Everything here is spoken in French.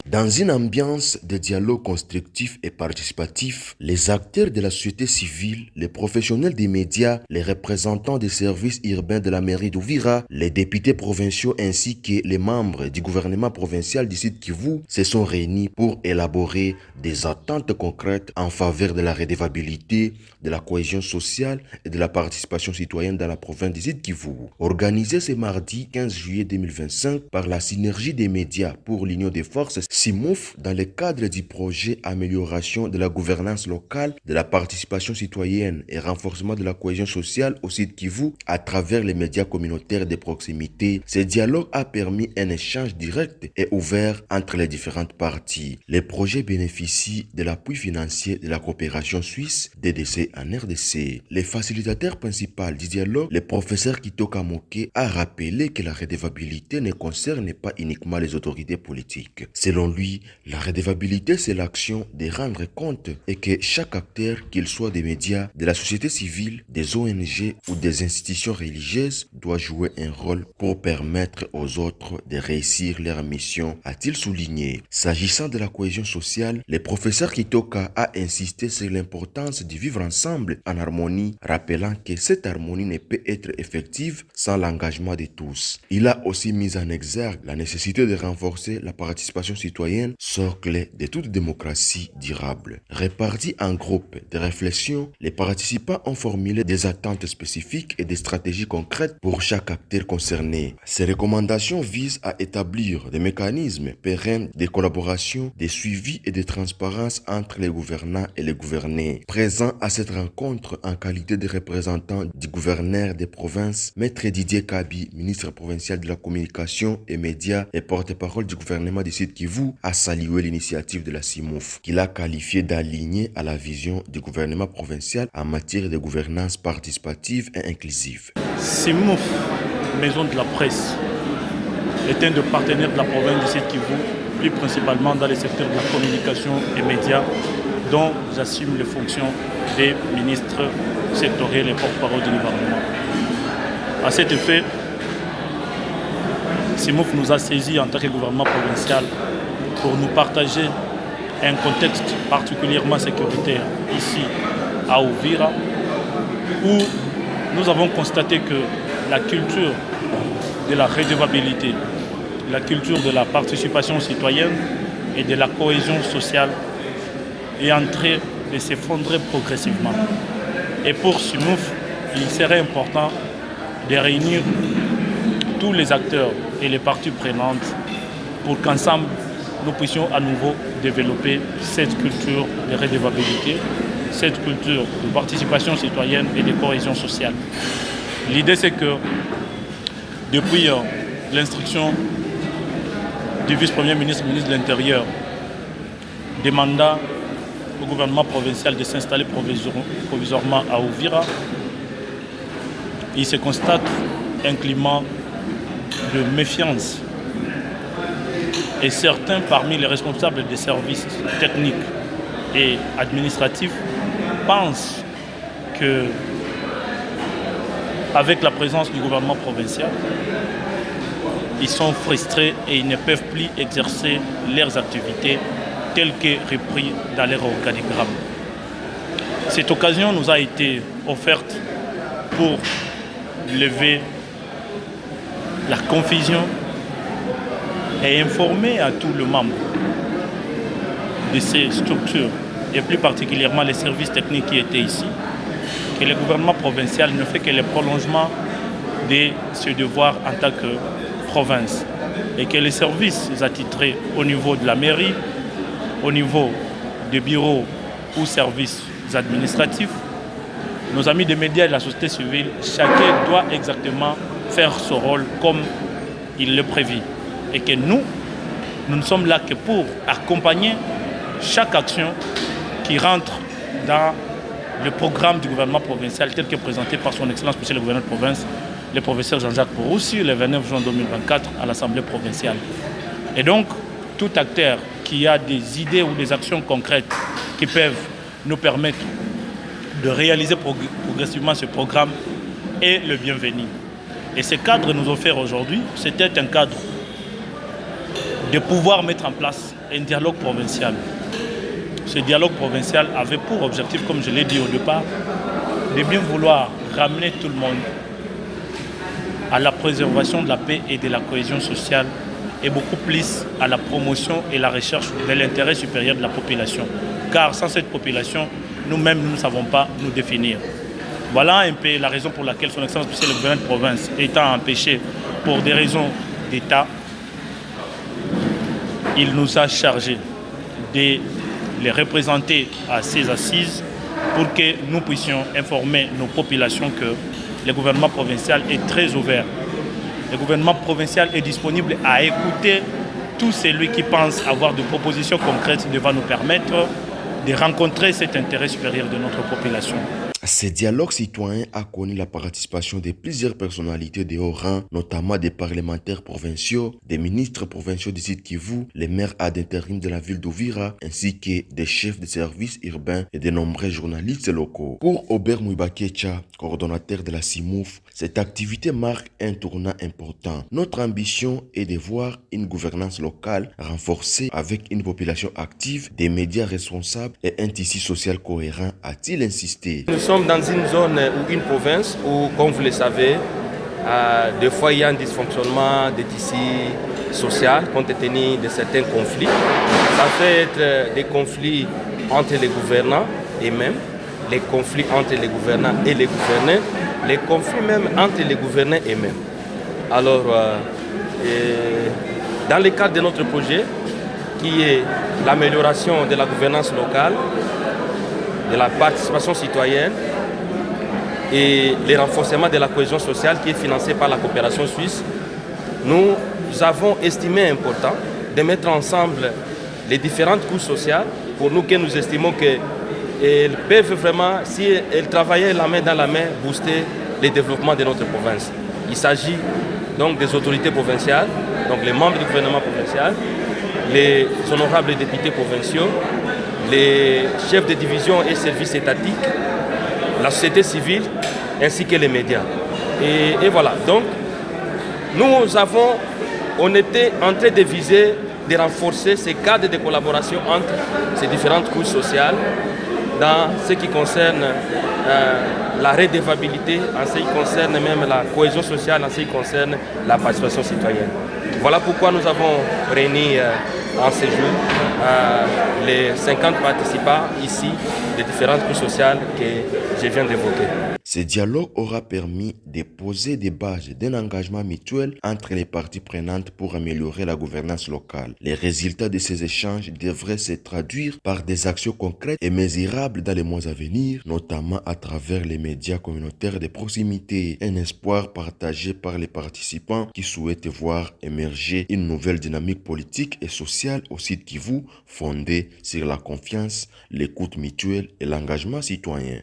Dans une ambiance de dialogue constructif et participatif, les acteurs de la société civile, les professionnels des médias, les représentants des services urbains de la mairie d'Uvira, les députés provinciaux ainsi que les membres du gouvernement provincial du Sud Kivu se sont réunis pour élaborer des attentes concrètes en faveur de la redevabilité, de la cohésion sociale et de la participation citoyenne dans la province du Sud Kivu. Organisé ce mardi 15 juillet 2025 par la synergie des médias pour l'union des forces SIMOUF dans le cadre du projet Amélioration de la gouvernance locale, de la participation citoyenne et renforcement de la cohésion sociale au Sud Kivu à travers les médias communautaires de proximité. Ce dialogue a permis un échange direct et ouvert entre les différentes parties. Les projets bénéficient de l'appui financier de la coopération suisse DDC en RDC. Le facilitateur principal du dialogue, le professeur Kitoka Moke, a rappelé que la redevabilité ne concerne pas uniquement les autorités politiques. Selon lui, la redevabilité, c'est l'action de rendre compte et que chaque acteur, qu'il soit des médias, de la société civile, des ONG ou des institutions religieuses, doit jouer un rôle pour permettre aux autres de réussir leur mission, a-t-il souligné. S'agissant de la cohésion sociale, le professeur Kitoka a insisté sur l'importance de vivre ensemble en harmonie, rappelant que cette harmonie ne peut être effective sans l'engagement de tous. Il a aussi mis en exergue la nécessité de renforcer la participation citoyenne, socle de toute démocratie durable. Répartis en groupes de réflexion, les participants ont formulé des attentes spécifiques et des stratégies concrètes pour chaque acteur concerné. Ces recommandations visent à établir des mécanismes pérennes de collaboration, de suivi et de transparence entre les gouvernants et les gouvernés. Présent à cette rencontre en qualité de représentant du gouverneur des provinces, Maître Didier Kabi, ministre provincial de la communication et médias et porte-parole du gouvernement du Sud Kivu, a salué l'initiative de la SIMOUF, qu'il a qualifiée d'aligner à la vision du gouvernement provincial en matière de gouvernance participative et inclusive. SIMOUF, maison de la presse, est un des partenaires de la province du Sud Kivu, plus principalement dans les secteurs de la communication et médias, dont j'assume les fonctions des ministres sectoriels et porte-parole du gouvernement. À cet effet, SIMOUF nous a saisis en tant que gouvernement provincial pour nous partager un contexte particulièrement sécuritaire ici à Uvira, où nous avons constaté que la culture de la redevabilité, la culture de la participation citoyenne et de la cohésion sociale est en train de s'effondrer progressivement. Et pour SIMOUF, il serait important de réunir tous les acteurs et les parties prenantes pour qu'ensemble nous puissions à nouveau développer cette culture de redevabilité, cette culture de participation citoyenne et de cohésion sociale. L'idée, c'est que depuis l'instruction du vice-premier ministre, ministre de l'Intérieur, demandant au gouvernement provincial de s'installer provisoirement à Uvira, il se constate un climat de méfiance. Et certains parmi les responsables des services techniques et administratifs pensent que, avec la présence du gouvernement provincial, ils sont frustrés et ils ne peuvent plus exercer leurs activités telles que repris dans leur organigramme. Cette occasion nous a été offerte pour lever la confusion et informer à tout le membre de ces structures, et plus particulièrement les services techniques qui étaient ici, que le gouvernement provincial ne fait que le prolongement de ce devoir en tant que province, et que les services attitrés au niveau de la mairie, au niveau des bureaux ou services administratifs, nos amis des médias et de la société civile, chacun doit exactement faire son rôle comme il le prévit. Et que nous ne sommes là que pour accompagner chaque action qui rentre dans le programme du gouvernement provincial tel que présenté par son Excellence Monsieur le gouverneur de province, le professeur Jean-Jacques Poroussi, le 29 juin 2024 à l'Assemblée provinciale. Et donc, tout acteur qui a des idées ou des actions concrètes qui peuvent nous permettre de réaliser progressivement ce programme est le bienvenu. Et ce cadre nous offert aujourd'hui, c'était un cadre de pouvoir mettre en place un dialogue provincial. Ce dialogue provincial avait pour objectif, comme je l'ai dit au départ, de bien vouloir ramener tout le monde à la préservation de la paix et de la cohésion sociale et beaucoup plus à la promotion et la recherche de l'intérêt supérieur de la population. Car sans cette population, nous-mêmes, nous ne savons pas nous définir. Voilà un peu la raison pour laquelle son Excellence, le gouverneur de province, étant empêché pour des raisons d'État, il nous a chargé de les représenter à ces assises pour que nous puissions informer nos populations que le gouvernement provincial est très ouvert. Le gouvernement provincial est disponible à écouter tout celui qui pense avoir des propositions concrètes devant nous permettre de rencontrer cet intérêt supérieur de notre population. Ce dialogue citoyen a connu la participation de plusieurs personnalités de haut rang, notamment des parlementaires provinciaux, des ministres provinciaux du Sud Kivu, les maires ad intérim de la ville d'Uvira, ainsi que des chefs de services urbains et de nombreux journalistes locaux. Pour Aubert Mouibakecha, coordonnateur de la CIMOUF, cette activité marque un tournant important. Notre ambition est de voir une gouvernance locale renforcée avec une population active, des médias responsables et un tissu social cohérent, a-t-il insisté. Nous sommes dans une zone ou une province où, comme vous le savez, des fois il y a un dysfonctionnement des tissus sociaux compte tenu de certains conflits. Ça peut être des conflits entre les gouvernants et même les conflits entre les gouvernants et les gouvernés, les conflits même entre les gouvernés et même. Alors, dans le cadre de notre projet, qui est l'amélioration de la gouvernance locale, de la participation citoyenne et le renforcement de la cohésion sociale qui est financé par la coopération suisse, nous avons estimé important de mettre ensemble les différentes couches sociales pour nous que nous estimons qu'elles peuvent vraiment, si elles travaillaient la main dans la main, booster le développement de notre province. Il s'agit donc des autorités provinciales, donc les membres du gouvernement provincial, les honorables députés provinciaux, les chefs de division et services étatiques, la société civile ainsi que les médias. Et voilà, donc on était en train de viser, de renforcer ces cadres de collaboration entre ces différentes couches sociales dans ce qui concerne la redevabilité, en ce qui concerne même la cohésion sociale, en ce qui concerne la participation citoyenne. Voilà pourquoi nous avons réuni en ce jour les 50 participants ici des différentes couches sociales que je viens d'évoquer. Ce dialogue aura permis de poser des bases d'un engagement mutuel entre les parties prenantes pour améliorer la gouvernance locale. Les résultats de ces échanges devraient se traduire par des actions concrètes et mesurables dans les mois à venir, notamment à travers les médias communautaires de proximité. Un espoir partagé par les participants qui souhaitent voir émerger une nouvelle dynamique politique et sociale au Sud Kivu fondée sur la confiance, l'écoute mutuelle et l'engagement citoyen.